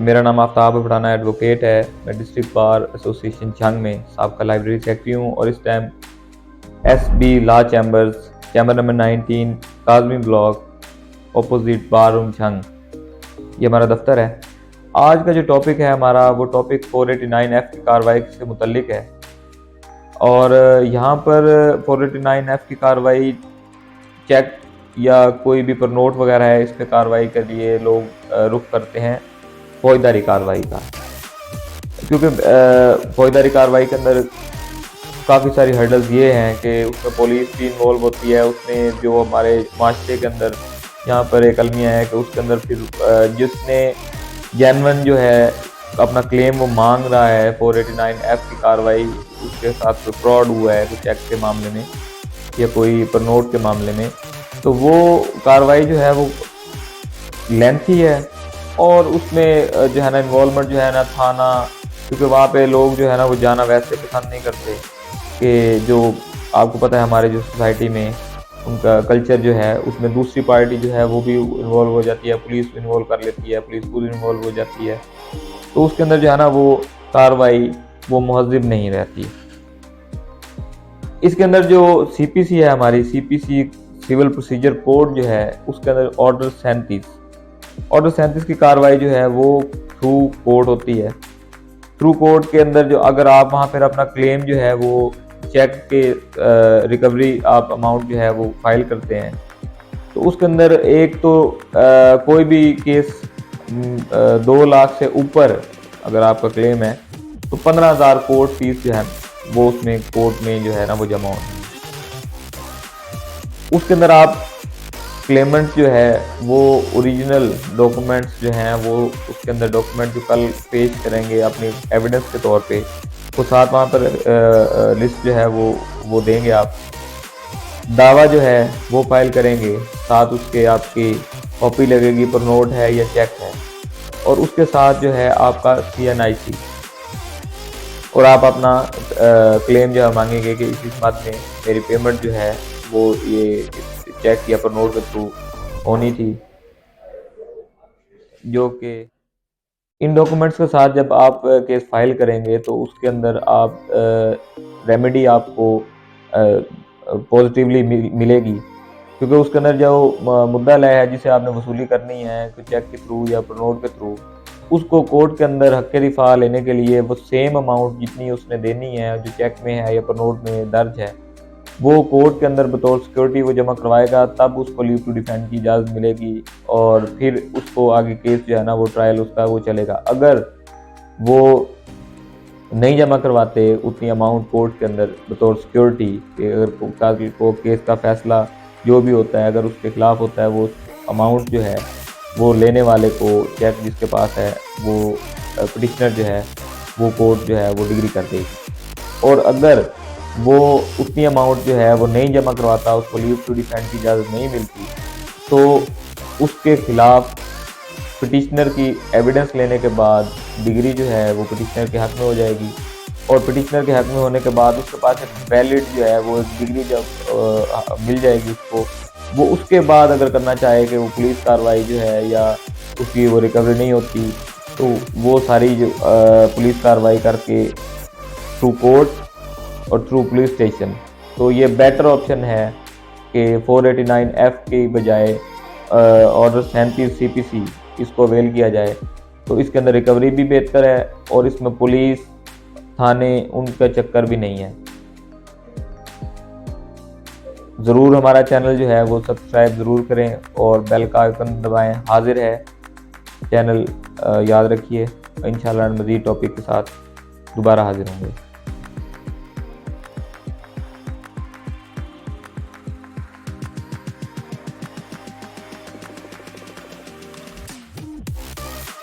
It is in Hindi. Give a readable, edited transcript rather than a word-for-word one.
मेरा नाम आफ्ताब उबराना एडवोकेट है। मैं डिस्ट्रिक्ट बार एसोसिएशन जंग में साबका लाइब्रेरी सेक्रेटरी हूँ और इस time SB law chamber number 19 Kazmi block opposite bar room जंग, ये हमारा दफ्तर है। आज का जो टॉपिक है हमारा, वो टॉपिक 489F की कार्रवाई से मुतल्लिक है और यहाँ पर 489F की कार्रवाई चेक या कोई भी नोट वगैरह है, इस पर कार्रवाई के लिए लोग रुख करते हैं फौजदारी कार्रवाई का, क्योंकि फौजदारी कार्रवाई के अंदर काफ़ी सारी हर्डल्स ये हैं कि उसमें पुलिस भी इन्वॉल्व होती है। उसमें जो हमारे माशरे के अंदर यहाँ पर एक अलमिया है कि उसके अंदर फिर जिसने जेन्युइन जो है अपना क्लेम वो मांग रहा है 489F की कार्रवाई, उसके साथ कोई फ्रॉड हुआ है कुछ चेक के मामले में या कोई नोट के मामले में, तो वो कार्रवाई जो है वो लेंथी है और उसमें जो है ना इन्वॉल्वमेंट जो है ना थाना, क्योंकि वहाँ पे लोग जो है ना वो जाना वैसे पसंद नहीं करते कि जो आपको पता है हमारे जो सोसाइटी में उनका कल्चर जो है उसमें दूसरी पार्टी जो है वो भी इन्वॉल्व हो जाती है, पुलिस इन्वॉल्व कर लेती है, पुलिस पूरी इन्वॉल्व हो जाती है, तो उसके अंदर जो है ना वो कार्रवाई वो मुहज़्ज़ब नहीं रहती। इसके अंदर जो CPC है हमारी CPC सिविल प्रोसीजर कोड जो है उसके अंदर ऑर्डर 37 की कार्रवाई जो है वो थ्रू कोर्ट होती है। थ्रू कोर्ट के अंदर जो अगर आप वहाँ पर अपना क्लेम जो है वो चेक के रिकवरी आप अमाउंट जो है वो फाइल करते हैं, तो उसके अंदर एक तो कोई भी केस 2 लाख से ऊपर अगर आपका क्लेम है तो 15,000 कोर्ट फीस जो है वो उसमें कोर्ट में जो है ना वो जमा होती है। उसके अंदर आप क्लेमेंट जो है वो ओरिजिनल डॉक्यूमेंट्स जो हैं वो उसके अंदर डॉक्यूमेंट जो कल पेश करेंगे अपनी एविडेंस के तौर पे, तो साथ वहाँ पर लिस्ट जो है वो देंगे। आप दावा जो है वो फाइल करेंगे, साथ उसके आपकी कॉपी लगेगी पर नोट है या चेक है, और उसके साथ जो है आपका CNIC, और आप अपना क्लेम जो है मांगेंगे कि इस मद में मेरी पेमेंट जो है वो ये चेक या पर नोट के थ्रू होनी थी, जो कि इन डॉक्यूमेंट्स के साथ जब आप केस फाइल करेंगे तो उसके अंदर आप रेमेडी आपको पॉजिटिवली मिलेगी, क्योंकि उसके अंदर जो मुद्दा लय है जिसे आपने वसूली करनी है कि चेक के थ्रू या नोट के थ्रू, उसको कोर्ट के अंदर हक रिफा लेने के लिए वो सेम अमाउंट जितनी उसने देनी है जो चेक में है या नोट में दर्ज है वो कोर्ट के अंदर बतौर सिक्योरिटी वो जमा करवाएगा, तब उसको लीव टू डिफेंड की इजाज़त मिलेगी और फिर उसको आगे केस जो है ना वो ट्रायल उसका वो चलेगा। अगर वो नहीं जमा करवाते उतनी अमाउंट कोर्ट के अंदर बतौर सिक्योरिटी, अगर को केस का फैसला जो भी होता है अगर उसके खिलाफ होता है, वो अमाउंट जो है वो लेने वाले को चेक जिसके पास है वो पिटिशनर जो है वो कोर्ट जो है वो डिग्री कर देगी, और अगर वो उतनी अमाउंट जो है वो नहीं जमा करवाता, उसको लीव टू डिफेंड की इजाज़त नहीं मिलती, तो उसके खिलाफ पिटिशनर की एविडेंस लेने के बाद डिग्री जो है वो पिटिशनर के हक में हो जाएगी, और पिटिशनर के हक में होने के बाद उसके पास एक वैलिड जो है वो डिग्री जब मिल जाएगी उसको, वो उसके बाद अगर करना चाहे कि वो पुलिस कार्रवाई जो है या उसकी वो रिकवरी नहीं होती, तो वो सारी जो पुलिस कार्रवाई करके थ्रू कोर्ट और थ्रू पुलिस स्टेशन, तो ये बेटर ऑप्शन है कि 489F के बजाय ऑर्डर 37 CPC इसको अवेल किया जाए, तो इसके अंदर रिकवरी भी बेहतर है और इसमें पुलिस थाने उनका चक्कर भी नहीं है। ज़रूर हमारा चैनल जो है वो सब्सक्राइब ज़रूर करें और बेल का आइकन दबाएं। हाजिर है चैनल, याद रखिए। इंशाल्लाह मज़ीद टॉपिक के साथ दोबारा हाजिर होंगे।